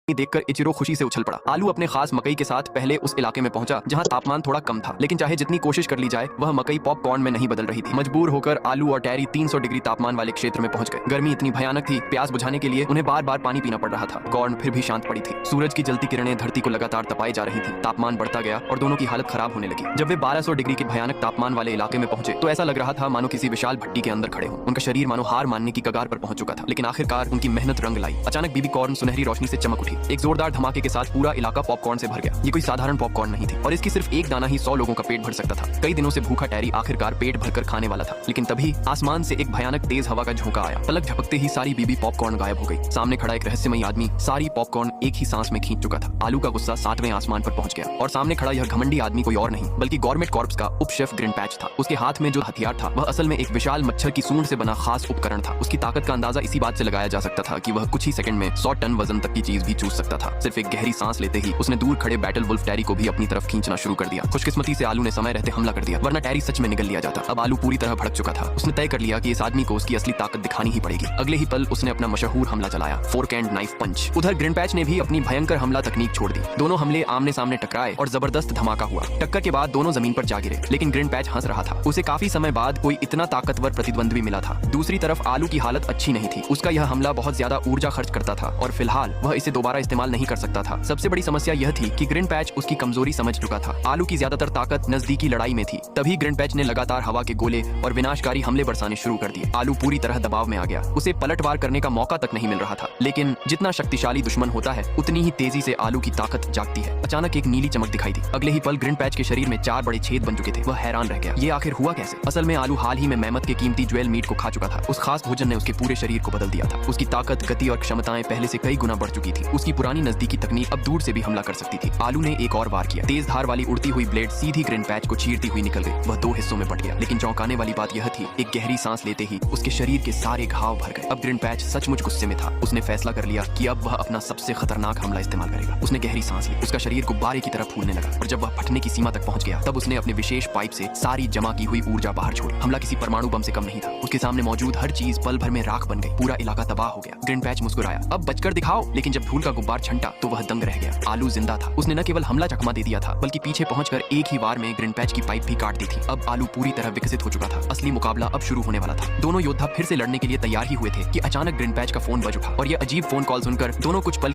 देखकर इचिरो खुशी से उछल पड़ा। आलू अपने खास मकई के साथ पहले उस इलाके में पहुंचा जहां तापमान थोड़ा कम था, लेकिन चाहे जितनी कोशिश कर ली जाए वह मकई पॉपकॉर्न में नहीं बदल रही थी। मजबूर होकर आलू और टैरी 300 डिग्री तापमान वाले क्षेत्र में पहुंच गए। गर्मी इतनी भयानक थी, प्यास बुझाने के लिए उन्हें बार बार पानी पीना पड़ रहा था। कॉर्न फिर भी शांत पड़ी थी। सूरज की जलती किरणें धरती को लगातार तपाई जा रही थी। तापमान बढ़ता गया और दोनों की हालत खराब होने लगी। जब वे 1200 डिग्री के भयानक तापमान वाले इलाके में पहुंचे तो ऐसा लग रहा था मानो किसी विशाल भट्टी के अंदर खड़े हों। उनका शरीर मानो हार मानने की कगार पर पहुंच चुका था, लेकिन आखिरकार उनकी मेहनत रंग लाई। अचानक बीबी कॉर्न सुनहरी रोशनी से चमक उठी। एक जोरदार धमाके के साथ पूरा इलाका पॉपकॉर्न से भर गया। ये कोई साधारण पॉपकॉर्न नहीं थी और इसकी सिर्फ एक दाना ही 100 लोगों का पेट भर सकता था। कई दिनों से भूखा टैरी आखिरकार पेट भरकर खाने वाला था, लेकिन तभी आसमान से एक भयानक तेज हवा का झोंका आया। पलक झपकते ही सारी बीबी पॉपकॉर्न गायब हो गई। सामने खड़ा एक रहस्यमयी आदमी सारी पॉपकॉर्न एक ही सांस में खींच चुका था। आलू का गुस्सा 7वें आसमान पर पहुंच गया और सामने खड़ा यह घमंडी आदमी कोई और नहीं बल्कि गवर्नमेंट कॉर्प्स का उप शेफ ग्रिनपैच था। उसके हाथ में जो हथियार था वह असल में एक विशाल मच्छर की सूंड से बना खास उपकरण था। उसकी ताकत का अंदाजा इसी बात से लगाया जा सकता था कि वह कुछ ही सेकंड में 100 टन वजन तक की चीज भी चूस सकता था। सिर्फ एक गहरी सांस लेते ही उसने दूर खड़े बैटल वुल्फ टैरी को भी अपनी तरफ खींचना शुरू कर दिया। खुशकिस्मती से आलू ने समय रहते हमला कर दिया, वरना टैरी सच में निगल लिया जाता। अब आलू पूरी तरह भड़क चुका था। उसने तय कर लिया कि इस आदमी को उसकी असली ताकत दिखानी ही पड़ेगी। अगले ही पल उसने अपना मशहूर हमला चलाया, फोर्क एंड नाइफ पंच। उधर ग्रिनपैच ने भी अपनी भयंकर हमला तकनीक छोड़ दी। दोनों हमले आमने सामने टकराए और जबरदस्त धमाका हुआ। टक्कर के बाद दोनों जमीन पर जा गिरे, लेकिन ग्रिनपैच हंस रहा था। उसे काफी समय बाद कोई इतना ताकतवर प्रतिद्वंद्वी मिला था। दूसरी तरफ आलू की हालत अच्छी नहीं थी। उसका यह हमला बहुत ज्यादा ऊर्जा खर्च करता था और फिलहाल वह इसे दोबारा इस्तेमाल नहीं कर सकता था। सबसे बड़ी समस्या यह थी कि ग्रिनपैच उसकी कमजोरी समझ चुका था। आलू की ज्यादातर ताकत नजदीकी लड़ाई में थी। तभी ग्रिनपैच ने लगातार हवा के गोले और विनाशकारी हमले बरसाने शुरू कर दिए। आलू पूरी तरह दबाव में आ गया। उसे पलटवार करने का मौका तक नहीं मिल रहा था। लेकिन जितना शक्तिशाली दुश्मन होता है उतनी ही तेजी से आलू की ताकत जागती है। अचानक एक नीली चमक दिखाई दी। अगले ही पल ग्रिनपैच के शरीर में 4 बड़े छेद बन चुके थे। वह हैरान रह गया, ये आखिर हुआ कैसे? असल में आलू हाल ही में मेहमत के कीमती ज्वेल मीट को खा चुका था। उस खास भोजन ने उसके पूरे शरीर को बदल दिया था। उसकी ताकत, गति और क्षमताएं पहले से कई गुना बढ़ चुकी थी। उसकी पुरानी नजदीकी तकनीक अब दूर से भी हमला कर सकती थी। आलू ने एक और वार किया। तेज धार वाली उड़ती हुई ब्लेड सीधी ग्रिनपैच को चीरती हुई निकल गई। वह 2 हिस्सों में बट गया। लेकिन चौंकाने वाली बात यह थी, एक गहरी सांस लेते ही उसके शरीर के सारे घाव भर गए। अब ग्रिनपैच सचमुच गुस्से में था। उसने फैसला कर लिया कि अब वह अपना सबसे खतरनाक हमला इस्तेमाल करेगा। उसने गहरी सांस ली। उसका शरीर गुब्बारे की तरह फूलने लगा और जब वह फटने की सीमा तक पहुंच गया तब उसने अपने विशेष पाइप से सारी जमा की हुई ऊर्जा बाहर छोड़ी। हमला किसी परमाणु बम से कम नहीं था। उसके सामने मौजूद हर चीज पल भर में राख बन गई। पूरा इलाका तबाह हो गया। ग्रिनपैच मुस्कुराया, अब बचकर दिखाओ। लेकिन जब धूल का गुब्बार छंटा तो वह दंग रह गया। आलू जिंदा था। उसने न केवल हमला चकमा दे दिया था बल्कि पीछे पहुंचकर एक ही वार में ग्रिनपैच की पाइप भी काट दी थी। अब आलू पूरी तरह विकसित हो चुका था। असली मुकाबला अब शुरू होने वाला था। दोनों योद्धा फिर से लड़ने के लिए तैयार ही हुए थे कि अचानक ग्रिनपैच का फोन बज उठा और यह अजीब फोन कॉल सुनकर दोनों कुछ पल